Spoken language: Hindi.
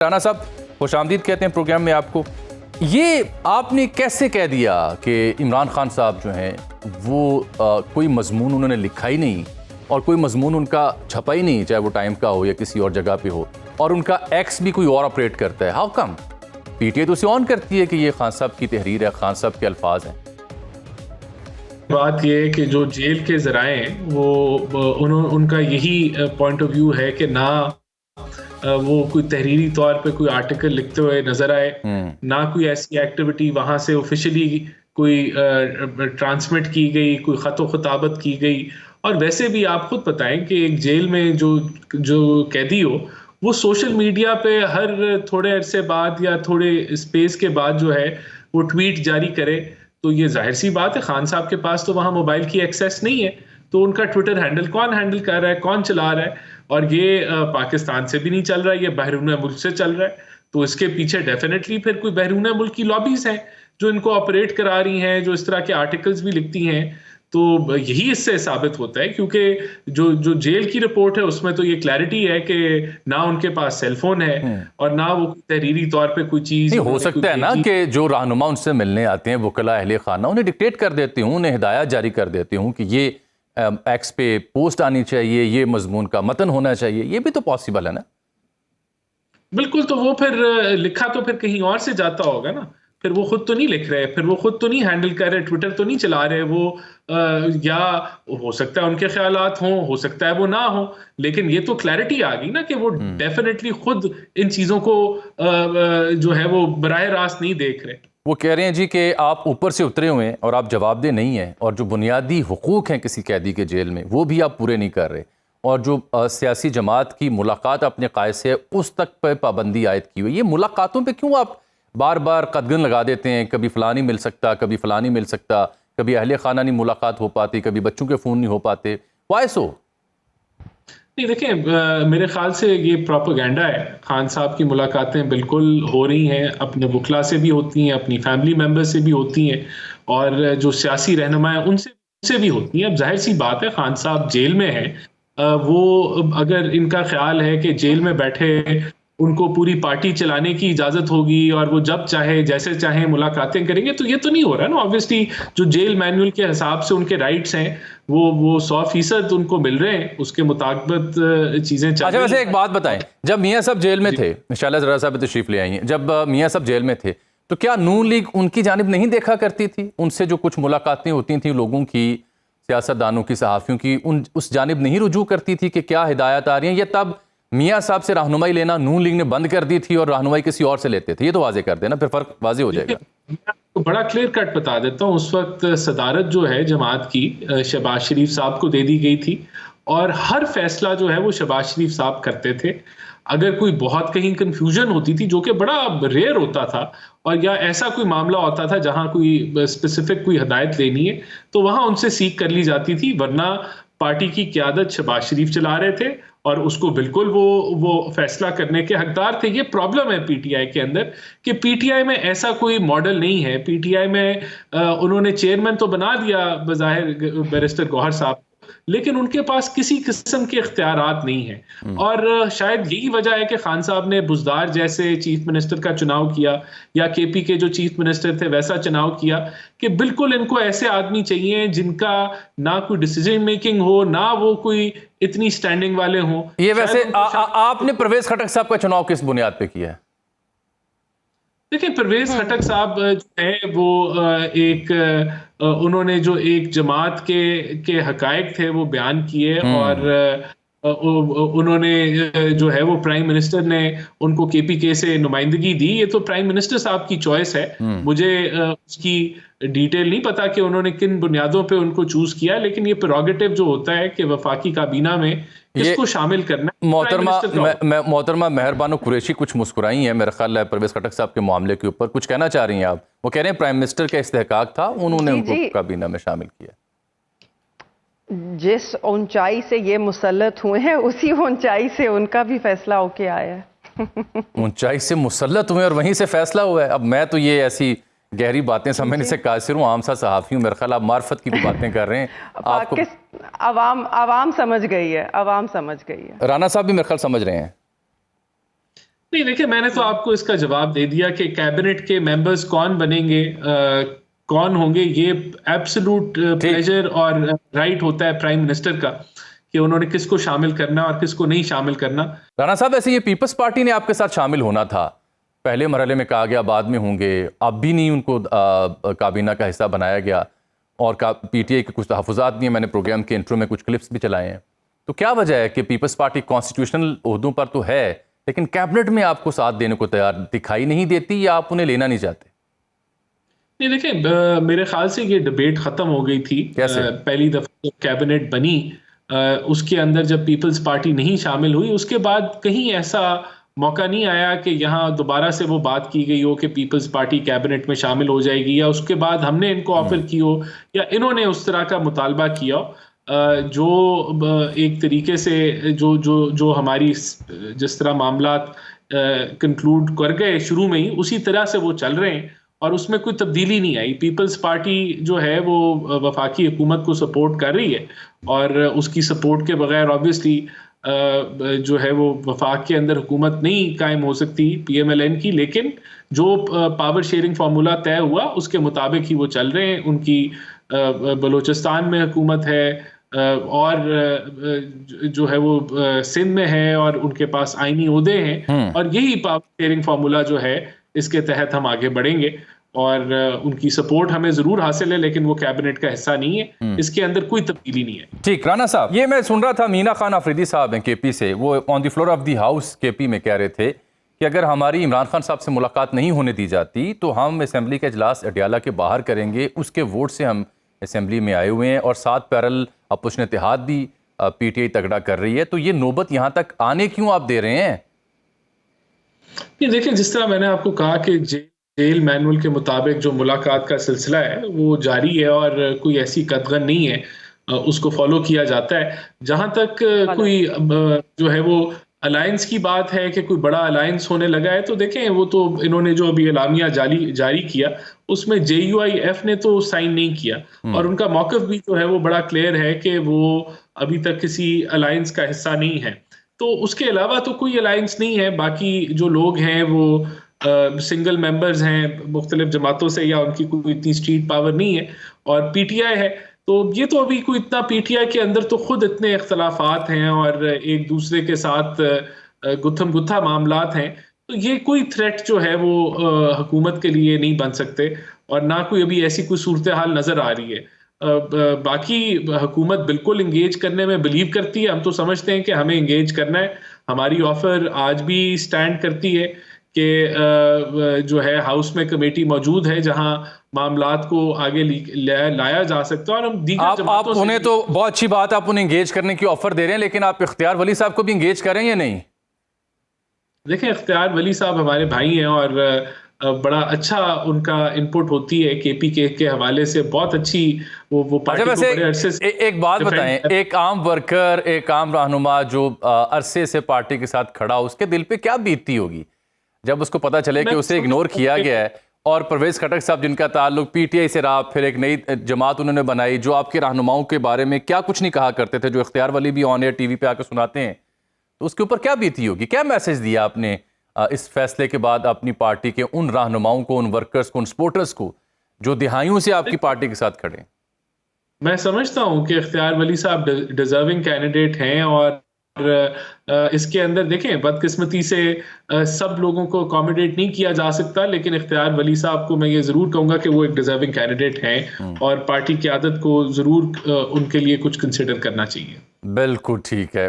राना साहब खुशामदीद कहते हैं प्रोग्राम में आपको। ये आपने कैसे कह दिया कि इमरान खान साहब जो हैं वो कोई मजमून उन्होंने लिखा ही नहीं और कोई मजमून उनका छपा ही नहीं, चाहे वो टाइम का हो या किसी और जगह पे हो, और उनका एक्स भी कोई और ऑपरेट करता है? How come? पीटीआई तो उसे ऑन करती है कि ये खान साहब की तहरीर है, खान साहब के अल्फाज हैं। बात यह है कि जो जेल के ज़राए हैं वो उनका यही पॉइंट ऑफ व्यू है कि ना वो कोई तहरीरी तौर पे कोई आर्टिकल लिखते हुए नजर आए, ना कोई ऐसी एक्टिविटी वहां से ऑफिशियली कोई ट्रांसमिट की गई, कोई खतो खिताबत की गई। और वैसे भी आप खुद बताएं कि एक जेल में जो कैदी हो वो सोशल मीडिया पे हर थोड़े अरसे बाद या थोड़े स्पेस के बाद जो है वो ट्वीट जारी करे, तो ये जाहिर सी बात है खान साहब के पास तो वहां मोबाइल की एक्सेस नहीं है, तो उनका ट्विटर हैंडल कौन हैंडल कर रहा है, कौन चला रहा है? और ये पाकिस्तान से भी नहीं चल रहा है, ये बहरूने मुल्क से चल रहा है। तो इसके पीछे डेफिनेटली फिर कोई बहरूने मुल्क की लॉबीज हैं जो इनको ऑपरेट करा रही हैं, जो इस तरह के आर्टिकल्स भी लिखती हैं। तो यही इससे साबित होता है, क्योंकि जो जेल की रिपोर्ट है उसमें तो ये क्लैरिटी है कि ना उनके पास सेलफोन है और ना वो तहरीरी तौर पे कोई चीज। हो सकता है ना कि जो रहनुमा उनसे मिलने आते हैं वकला अहले खाना, उन्हें डिक्टेट कर देती हूँ, उन्हें हिदायत जारी कर देती हूँ कि ये एक्स पे पोस्ट आनी चाहिए, ये मजमून का मतन होना चाहिए, ये भी तो पॉसिबल है ना? बिल्कुल। तो वो फिर लिखा तो फिर कहीं और से जाता होगा ना, फिर वो खुद तो नहीं लिख रहे, फिर वो खुद तो नहीं हैंडल कर रहे, ट्विटर तो नहीं चला रहे वो, या हो सकता है उनके ख्यालात हों, हो सकता है वो ना हो, लेकिन ये तो क्लैरिटी आ गई ना कि वो डेफिनेटली खुद इन चीजों को जो है वो बराह रास्त नहीं देख रहे। वो कह रहे हैं जी कि आप ऊपर से उतरे हुए हैं और आप जवाबदेह नहीं हैं, और जो बुनियादी हुकूक हैं किसी कैदी के जेल में वो भी आप पूरे नहीं कर रहे, और जो सियासी जमात की मुलाकात अपने कायद से है उस तक पर पाबंदी आयद की हुई। ये मुलाकातों पे क्यों आप बार बार कदगन लगा देते हैं? कभी फ़लाँ नहीं मिल सकता, कभी फ़लाँ नहीं मिल सकता, कभी अहले खाना नहीं मुलाकात हो पाती, कभी बच्चों के फ़ोन नहीं हो पाते। वाई सो? नहीं, देखें, मेरे ख्याल से ये प्रोपेगेंडा है। खान साहब की मुलाकातें बिल्कुल हो रही हैं, अपने वकला से भी होती हैं, अपनी फैमिली मेम्बर से भी होती हैं, और जो सियासी रहनुमा है उनसे भी होती हैं। अब जाहिर सी बात है खान साहब जेल में है, वो अगर इनका ख्याल है कि जेल में बैठे उनको पूरी पार्टी चलाने की इजाजत होगी और वो जब चाहे जैसे चाहे मुलाकातें करेंगे, तो ये तो नहीं हो रहा ना। ऑब्वियसली जो जेल मैनुअल के हिसाब से उनके राइट्स हैं वो 100% उनको मिल रहे हैं, उसके मुताबिक चीजें चल रही हैं। वैसे एक बात बताएं, जब मियाँ साहब जेल में थे, इंशाल्लाह ज़रा साहब तशरीफ ले आई हैं, जब मियाँ साहब जेल में थे तो क्या नून लीग उनकी जानिब नहीं देखा करती थी? उनसे जो कुछ मुलाकातें होती थी लोगों की, सियासतदानों की, सहाफ़ियों की, उस जानिब नहीं रुजू करती थी कि क्या हिदायत आ रही हैं? या तब मियाँ साहब से रहनुमाई लेना नून लीग ने बंद कर दी थी और रहनुमाई किसी और से लेते थे? ये तो वाजे कर देना, फिर फ़र्क वाजे हो जाएगा। तो बड़ा क्लियर कट बता देता हूँ, उस वक्त सदारत जो है जमात की शहबाज शरीफ साहब को दे दी गई थी, और हर फैसला जो है वो शहबाज शरीफ साहब करते थे। अगर कोई बहुत कहीं कंफ्यूजन होती थी, जो कि बड़ा रेयर होता था, और या ऐसा कोई मामला होता था जहां कोई स्पेसिफिक कोई हिदायत लेनी है, तो वहां उनसे सीख कर ली जाती थी, वरना पार्टी की क़यादत शहबाज शरीफ चला रहे थे और उसको बिल्कुल वो फैसला करने के हकदार थे। ये प्रॉब्लम है पीटीआई के अंदर कि पीटीआई में ऐसा कोई मॉडल नहीं है। पीटीआई में उन्होंने चेयरमैन तो बना दिया बज़ाहिर बैरिस्टर गौहर साहब, लेकिन उनके पास किसी किस्म के इख्तियारात नहीं है। और शायद यही वजह है कि खान साहब ने बुज़दार जैसे चीफ मिनिस्टर का चुनाव किया, या केपी के जो चीफ मिनिस्टर थे वैसा चुनाव किया, कि बिल्कुल इनको ऐसे आदमी चाहिए जिनका ना कोई डिसीजन मेकिंग हो, ना वो कोई इतनी स्टैंडिंग वाले हों। ये वैसे आपने परवेज खटक साहब का चुनाव किस बुनियाद पे किया है? देखिए, परवेज खटक साहब जो है वो उन्होंने जो एक जमात के हकायक थे वो बयान किए, और उन्होंने जो है वो प्राइम मिनिस्टर ने उनको केपीके से नुमाइंदगी दी। ये तो प्राइम मिनिस्टर साहब की चॉइस है, मुझे उसकी डिटेल नहीं पता कि उन्होंने किन बुनियादों पे उनको चूज किया, लेकिन ये प्रेरोगेटिव जो होता है कि वफाकी काबीना में किसको शामिल करना है। मोहतरमा मेहरबानो कुरैशी कुछ मुस्कुराई हैं, मेरा ख्याल है परवेज खटक साहब के मामले के ऊपर कुछ कहना चाह रही हैं आप? वो कह रहे हैं प्राइम मिनिस्टर का इस्तेहकाक था, उन्होंने उनको काबीना में शामिल किया। जिस ऊंचाई से ये मुसल्लत हुए हैं उसी ऊंचाई से उनका भी फैसला होके आया है। ऊंचाई से मुसल्लत हुए और वहीं से फैसला हुआ है। अब मैं तो ये ऐसी गहरी बातें समझने से कासिर हूँ, आम सा सहाफ़ी हूँ, मेरे ख्याल आप मार्फत की बातें कर रहे हैं। आपको अवाम समझ गई है, अवाम समझ गई है। राना साहब भी मेरे ख्याल समझ रहे हैं। नहीं, देखिए, मैंने तो आपको इसका जवाब दे दिया कि कैबिनेट के मेंबर्स कौन बनेंगे, कौन होंगे, ये एब्सोल्यूट प्लेजर और राइट होता है प्राइम मिनिस्टर का कि उन्होंने किसको शामिल करना और किसको नहीं शामिल करना। राणा साहब, ऐसे ये पीपल्स पार्टी ने आपके साथ शामिल होना था, पहले मरहले में कहा गया बाद में होंगे, अब भी नहीं उनको काबीना का हिस्सा बनाया गया और पीटीआई के कुछ तहफ़्फ़ुज़ात भी हैं, मैंने प्रोग्राम के इंट्रो में कुछ क्लिप्स भी चलाए हैं। तो क्या वजह है कि पीपल्स पार्टी कॉन्स्टिट्यूशनल ओहदों पर तो है लेकिन कैबिनेट में आपको साथ देने को तैयार दिखाई नहीं देती, या आप उन्हें लेना नहीं चाहते? नहीं, देखिए, मेरे ख्याल से ये डिबेट खत्म हो गई थी। कैसे? पहली दफा जब कैबिनेट बनी, उसके अंदर जब पीपल्स पार्टी नहीं शामिल हुई, उसके बाद कहीं ऐसा मौका नहीं आया कि यहाँ दोबारा से वो बात की गई हो कि पीपल्स पार्टी कैबिनेट में शामिल हो जाएगी, या उसके बाद हमने इनको ऑफर की हो या इन्होंने उस तरह का मुतालबा किया हो। जो एक तरीके से जो जो जो हमारी जिस तरह मामलात कंक्लूड कर गए शुरू में ही, उसी तरह से वो चल रहे हैं और उसमें कोई तब्दीली नहीं आई। पीपल्स पार्टी जो है वो वफाकी हुकूमत को सपोर्ट कर रही है और उसकी सपोर्ट के बगैर ऑब्वियसली जो है वो वफाक के अंदर हुकूमत नहीं कायम हो सकती पीएमएलएन की, लेकिन जो पावर शेयरिंग फार्मूला तय हुआ उसके मुताबिक ही वो चल रहे हैं। उनकी बलूचिस्तान में हुकूमत है और जो है वो सिंध में है और उनके पास आईनी ओहदे हैं, और यही पावर शेयरिंग फार्मूला जो है इसके तहत हम आगे बढ़ेंगे और उनकी सपोर्ट हमें जरूर हासिल है, लेकिन वो कैबिनेट का हिस्सा नहीं है। इसके अंदर कोई तब्दीली नहीं है। ठीक, राणा साहब, ये मैं सुन रहा था, मीना खान अफरीदी साहब हैं केपी से, वो on the floor of the house KP में कह रहे थे कि अगर हमारी इमरान खान साहब से मुलाकात नहीं होने दी जाती तो हम असेंबली का इजलास अडियाला के बाहर करेंगे, उसके वोट से हम असेंबली में आए हुए हैं और 7 पैरल अपोजिशन इत्तेहाद भी पीटीआई तगड़ा कर रही है, तो ये नौबत यहाँ तक आने क्यों आप दे रहे हैं? ये देखिए, जिस तरह मैंने आपको कहा कि जेल मैनुअल के मुताबिक जो मुलाकात का सिलसिला है वो जारी है और कोई ऐसी कतगन नहीं है, उसको फॉलो किया जाता है। जहां तक कोई जो है वो अलायंस की बात है कि कोई बड़ा अलायंस होने लगा है, तो देखें, वो तो इन्होंने जो अभी एलामिया जारी किया उसमें JUIF ने तो साइन नहीं किया और उनका मौक़िफ़ भी जो है वो बड़ा क्लियर है कि वो अभी तक किसी अलायंस का हिस्सा नहीं है। तो उसके अलावा तो कोई अलायंस नहीं है। बाकी जो लोग हैं वो सिंगल मेंबर्स हैं मुख्तलिफ जमातों से, या उनकी कोई इतनी स्ट्रीट पावर नहीं है, और पीटीआई है। तो ये तो अभी कोई इतना पीटीआई के अंदर तो खुद इतने इख्तलाफात हैं और एक दूसरे के साथ गुत्थम गुत्था मामलात हैं, तो ये कोई थ्रेट जो है वो हुकूमत के लिए नहीं बन सकते और ना कोई अभी ऐसी कोई सूरत हाल नज़र आ रही है। बाकी हुकूमत बिल्कुल इंगेज करने में बिलीव करती है। हम तो समझते हैं कि हमें इंगेज करना है। हमारी ऑफर आज भी स्टैंड करती है कि जो है हाउस में कमेटी मौजूद है जहां मामलात को आगे लाया जा सकता है और हम दीगर आप उन्हें, तो बहुत अच्छी बात, आप उन्हें इंगेज करने की ऑफर दे रहे हैं, लेकिन आप इख्तियार वली साहब को भी इंगेज करें या नहीं? देखें, इख्तियार वली साहब हमारे भाई हैं और बड़ा अच्छा उनका इनपुट होती है केपी के हवाले से, बहुत अच्छी वो पार्टी को बड़े अरसे से। एक बात बताएं, एक आम वर्कर, एक आम रहनुमा जो अरसे से पार्टी के साथ खड़ा, उसके दिल पे क्या बीतती होगी जब उसको पता चले कि उसे इग्नोर किया गया है? और परवेज खटक साहब जिनका ताल्लुक पीटीआई से रहा, फिर एक नई जमात उन्होंने बनाई, जो आपके रहनुमाओं के बारे में क्या कुछ नहीं कहा करते थे, जो इख्तियार वली भी ऑन एयर टीवी पे आकर सुनाते हैं, तो उसके ऊपर क्या बीती होगी? क्या मैसेज दिया आपने इस फैसले के बाद अपनी पार्टी के उन रहनुमाओं को, उन वर्कर्स को, उन सपोर्टर्स को जो दिहाइयों से आपकी पार्टी के साथ खड़े? मैं समझता हूं कि इख्तियार वली साहब डिजर्विंग कैंडिडेट हैं और इसके अंदर देखें, बदकिस्मती से सब लोगों को अकोमोडेट नहीं किया जा सकता, लेकिन इख्तियार वली साहब को मैं ये जरूर कहूंगा कि वो एक डिजर्विंग कैंडिडेट हैं और पार्टी की आदत को जरूर उनके लिए कुछ कंसिडर करना चाहिए। बिल्कुल ठीक है।